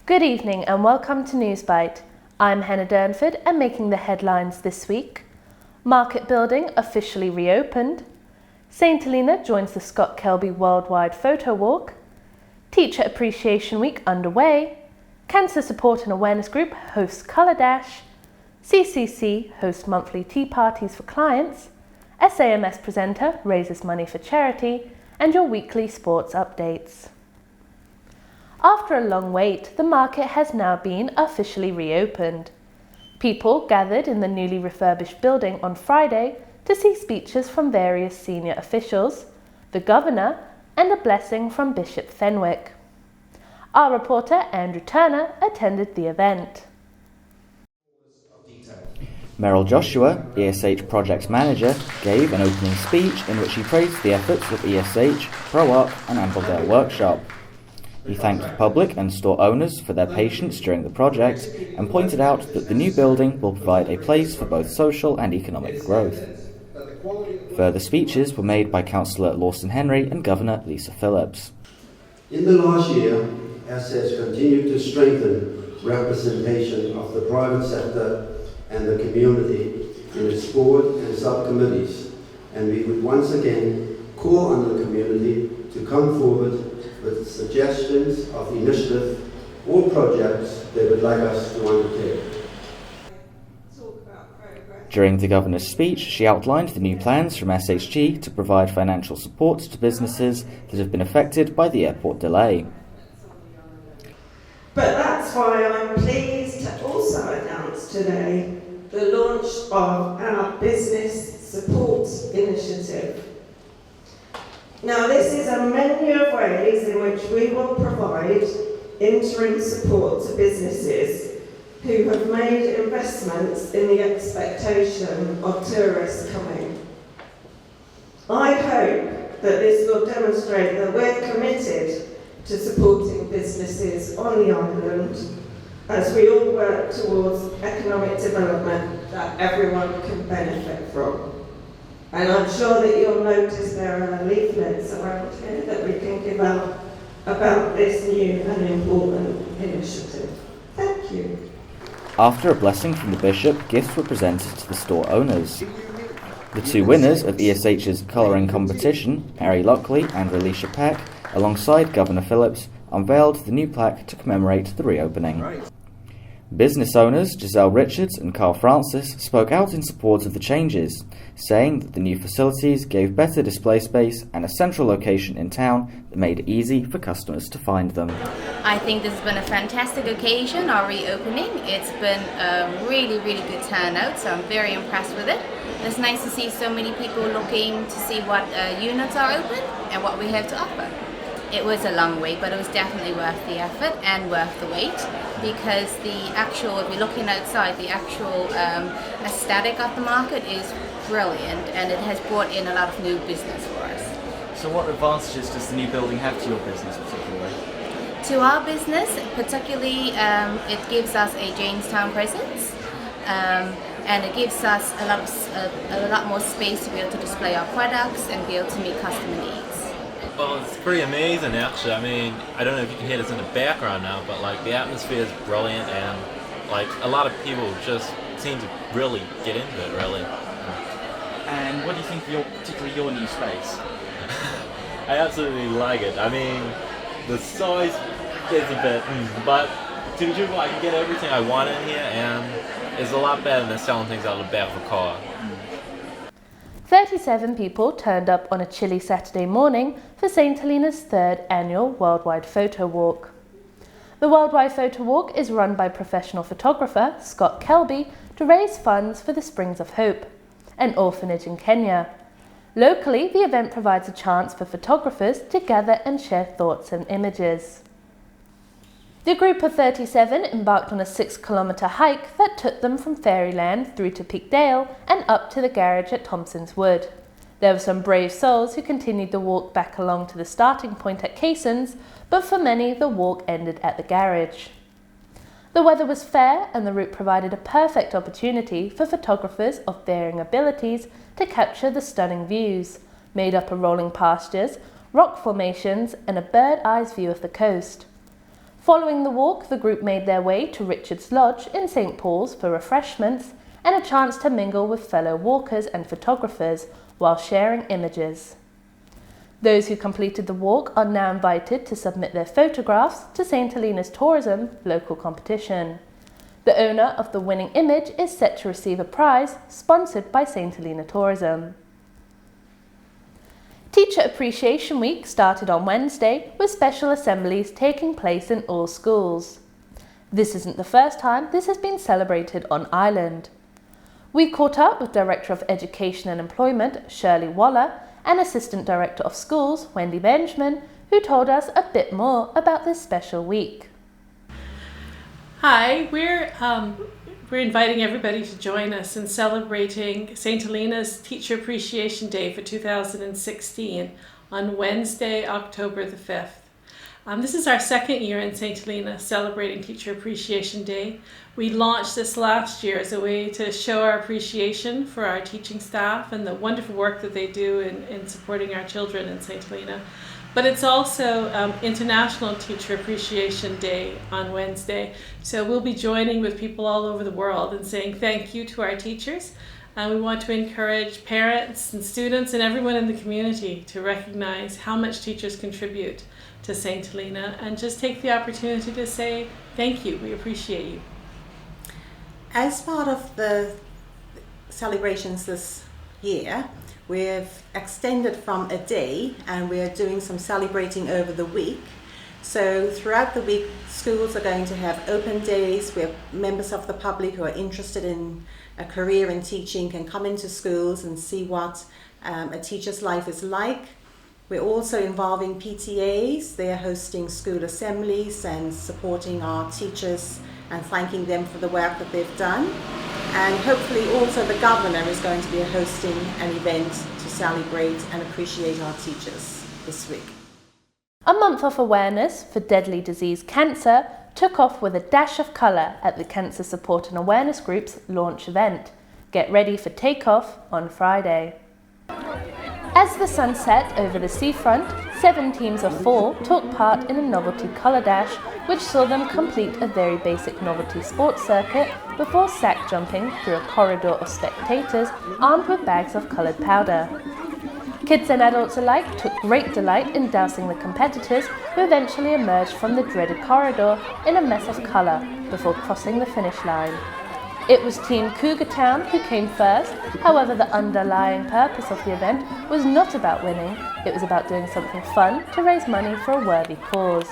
Good evening and welcome to Newsbite. I'm Hannah Durnford and making the headlines this week. Market building officially reopened. St Helena joins the Scott Kelby Worldwide Photo Walk. Teacher Appreciation Week underway. Cancer Support and Awareness Group hosts Colour Dash. CCC hosts monthly tea parties for clients. SAMS presenter raises money for charity. And your weekly sports updates. After a long wait, the market has now been officially reopened. People gathered in the newly refurbished building on Friday to see speeches from various senior officials, the Governor, and a blessing from Bishop Fenwick. Our reporter Andrew Turner attended the event. Meryl Joshua, ESH Projects Manager, gave an opening speech in which he praised the efforts of ESH, ProUp and Ambledale Workshop. He thanked the public and store owners for their patience during the project and pointed out that the new building will provide a place for both social and economic growth. Further speeches were made by Councillor Lawson Henry and Governor Lisa Phillips. In the last year, assets continued to strengthen representation of the private sector and the community in its board and subcommittees, and we would once again call on the community to come forward with suggestions of initiative or projects they would like us to undertake. During the Governor's speech, she outlined the new plans from SHG to provide financial support to businesses that have been affected by the airport delay. But that's why I'm pleased to also announce today the launch of our Business Support Initiative. Now, this is a menu of ways in which we will provide interim support to businesses who have made investments in the expectation of tourists coming. I hope that this will demonstrate that we're committed to supporting businesses on the island as we all work towards economic development that everyone can benefit from. And I'm sure that you'll notice there are leaflets around here that we can give out about this new and important initiative. Thank you. After a blessing from the Bishop, gifts were presented to the store owners. The two winners of ESH's colouring competition, Mary Lockley and Relisha Peck, alongside Governor Phillips, unveiled the new plaque to commemorate the reopening. Business owners Giselle Richards and Carl Francis spoke out in support of the changes, saying that the new facilities gave better display space and a central location in town that made it easy for customers to find them. I think this has been a fantastic occasion, our reopening. It's been a really good turnout, so I'm very impressed with it. It's nice to see so many people looking to see what units are open and what we have to offer. It was a long wait, but it was definitely worth the effort and worth the wait, because the actual, if you're looking outside, the actual aesthetic of the market is brilliant, and it has brought in a lot of new business for us. So what advantages does the new building have to your business particularly? To our business, particularly, it gives us a Jamestown presence, and it gives us a lot more space to be able to display our products and be able to meet customer needs. Well, it's pretty amazing, actually. I mean, I don't know if you can hear this in the background now, but like the atmosphere is brilliant, and like a lot of people just seem to really get into it, really. And what do you think of particularly your new space? I absolutely like it. I mean, the size is a bit, but to be truthful, I can get everything I want in here, and it's a lot better than selling things out of the back of a car. 37 people turned up on a chilly Saturday morning for St Helena's third annual Worldwide Photo Walk. The Worldwide Photo Walk is run by professional photographer Scott Kelby to raise funds for the Springs of Hope, an orphanage in Kenya. Locally, the event provides a chance for photographers to gather and share thoughts and images. The group of 37 embarked on a 6-kilometre hike that took them from Fairyland through to Peakdale and up to the garage at Thompson's Wood. There were some brave souls who continued the walk back along to the starting point at Caissons, but for many the walk ended at the garage. The weather was fair and the route provided a perfect opportunity for photographers of varying abilities to capture the stunning views, made up of rolling pastures, rock formations and a bird-eye view of the coast. Following the walk, the group made their way to Richard's Lodge in St Paul's for refreshments and a chance to mingle with fellow walkers and photographers while sharing images. Those who completed the walk are now invited to submit their photographs to St Helena's Tourism local competition. The owner of the winning image is set to receive a prize sponsored by St Helena Tourism. Teacher Appreciation Week started on Wednesday with special assemblies taking place in all schools. This isn't the first time this has been celebrated on Ireland. We caught up with Director of Education and Employment, Shirley Waller, and Assistant Director of Schools, Wendy Benjamin, who told us a bit more about this special week. Hi, we're inviting everybody to join us in celebrating St. Helena's Teacher Appreciation Day for 2016 on Wednesday, October the 5th. This is our second year in St. Helena celebrating Teacher Appreciation Day. We launched this last year as a way to show our appreciation for our teaching staff and the wonderful work that they do in supporting our children in St. Helena. But it's also International Teacher Appreciation Day on Wednesday. So we'll be joining with people all over the world and saying thank you to our teachers. And we want to encourage parents and students and everyone in the community to recognize how much teachers contribute to St. Helena and just take the opportunity to say thank you, we appreciate you. As part of the celebrations this year, we've extended from a day and we're doing some celebrating over the week. So throughout the week, schools are going to have open days where members of the public who are interested in a career in teaching can come into schools and see what a teacher's life is like. We're also involving PTAs. They're hosting school assemblies and supporting our teachers and thanking them for the work that they've done. And hopefully also the governor is going to be hosting an event to celebrate and appreciate our teachers this week. A month of awareness for deadly disease cancer took off with a dash of colour at the Cancer Support and Awareness Group's launch event. Get ready for takeoff on Friday. As the sun set over the seafront, 7 teams of 4 took part in a novelty colour dash, which saw them complete a very basic novelty sports circuit before sack jumping through a corridor of spectators armed with bags of coloured powder. Kids and adults alike took great delight in dousing the competitors, who eventually emerged from the dreaded corridor in a mess of colour before crossing the finish line. It was Team Cougar Town who came first. However, the underlying purpose of the event was not about winning, it was about doing something fun to raise money for a worthy cause.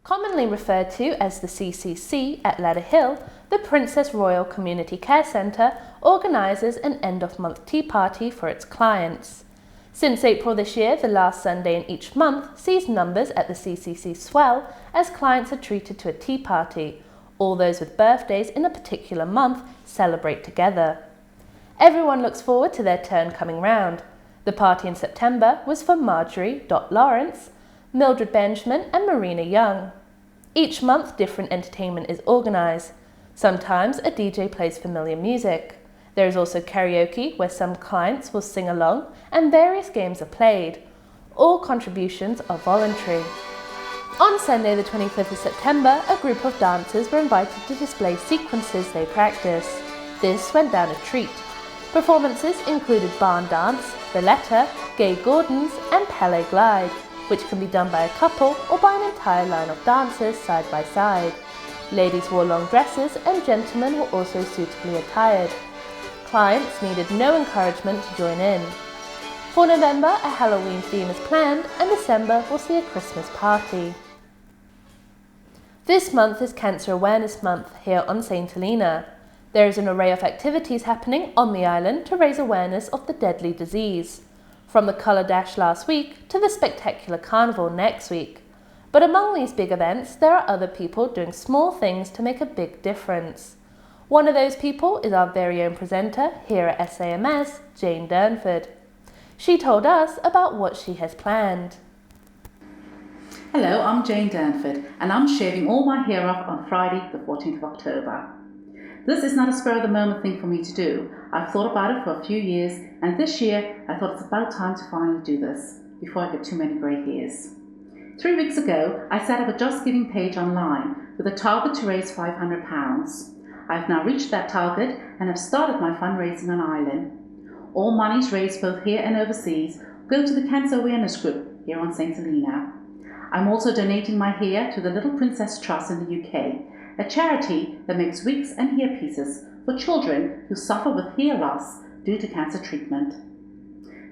Commonly referred to as the CCC at Ladder Hill, the Princess Royal Community Care Centre organises an end-of-month tea party for its clients. Since April this year, the last Sunday in each month sees numbers at the CCC swell as clients are treated to a tea party. All those with birthdays in a particular month celebrate together. Everyone looks forward to their turn coming round. The party in September was for Marjorie Lawrence, Mildred Benjamin and Marina Young. Each month different entertainment is organised. Sometimes a DJ plays familiar music. There is also karaoke where some clients will sing along and various games are played. All contributions are voluntary. On Sunday the 25th of September, a group of dancers were invited to display sequences they practice. This went down a treat. Performances included barn dance, Valletta, Gay Gordons and Pele Glide, which can be done by a couple or by an entire line of dancers side by side. Ladies wore long dresses and gentlemen were also suitably attired. Clients needed no encouragement to join in. For November, a Halloween theme is planned and December will see a Christmas party. This month is Cancer Awareness Month here on St Helena. There is an array of activities happening on the island to raise awareness of the deadly disease. From the colour dash last week to the spectacular carnival next week. But among these big events, there are other people doing small things to make a big difference. One of those people is our very own presenter here at SAMS, Jane Durnford. She told us about what she has planned. Hello, I'm Jane Durnford and I'm shaving all my hair off on Friday the 14th of October. This is not a spur-of-the-moment thing for me to do. I've thought about it for a few years and this year I thought it's about time to finally do this. before I get too many grey hairs. 3 weeks ago, I set up a Just Giving page online with a target to raise £500. I have now reached that target and have started my fundraising on Ireland. All monies raised both here and overseas go to the Cancer Awareness Group here on St. Helena. I'm also donating my hair to the Little Princess Trust in the UK, a charity that makes wigs and hairpieces for children who suffer with hair loss due to cancer treatment.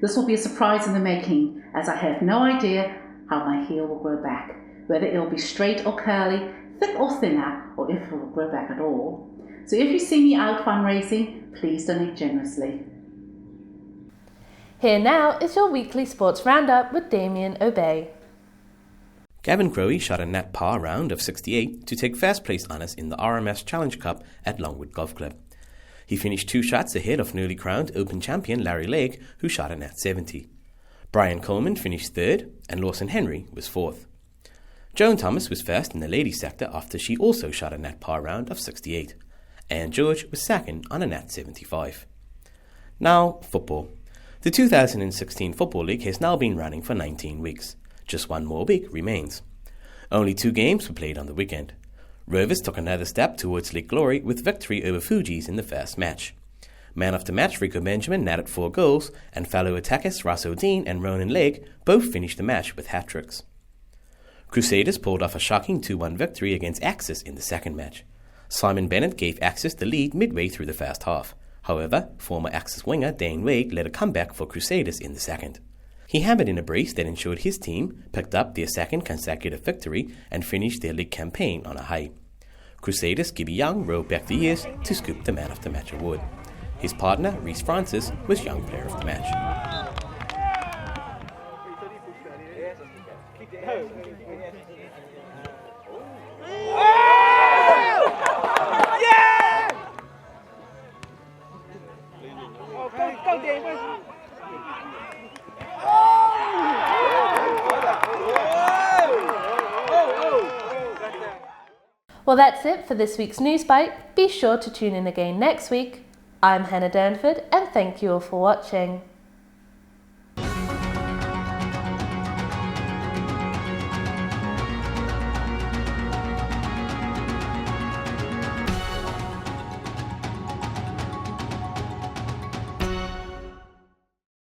This will be a surprise in the making, as I have no idea how my hair will grow back, whether it will be straight or curly, thick or thinner, or if it will grow back at all. So if you see me out fundraising, please donate generously. Here now is your weekly sports roundup with Damien Obey. Gavin Crowley shot a net par round of 68 to take first place honours in the RMS Challenge Cup at Longwood Golf Club. He finished 2 shots ahead of newly crowned Open champion Larry Lake, who shot a net 70. Brian Coleman finished 3rd and Lawson Henry was 4th. Joan Thomas was first in the ladies sector after she also shot a net par round of 68. Anne George was second on a net 75. Now, football. The 2016 Football League has now been running for 19 weeks. Just 1 more week remains. Only 2 games were played on the weekend. Rovers took another step towards league glory with victory over Fugees in the first match. Man of the match Rico Benjamin netted 4 goals, and fellow attackers Ross O'Dean and Ronan Lake both finished the match with hat-tricks. Crusaders pulled off a shocking 2-1 victory against Axis in the second match. Simon Bennett gave Axis the lead midway through the first half. However, former Axis winger Dane Wade led a comeback for Crusaders in the second. He hammered in a brace that ensured his team picked up their second consecutive victory and finished their league campaign on a high. Crusaders' Gibby Young rode back the years to scoop the Man of the Match award. His partner, Reece Francis, was Young Player of the Match. Well, that's it for this week's Newsbite. Be sure to tune in again next week. I'm Hannah Durnford, and thank you all for watching.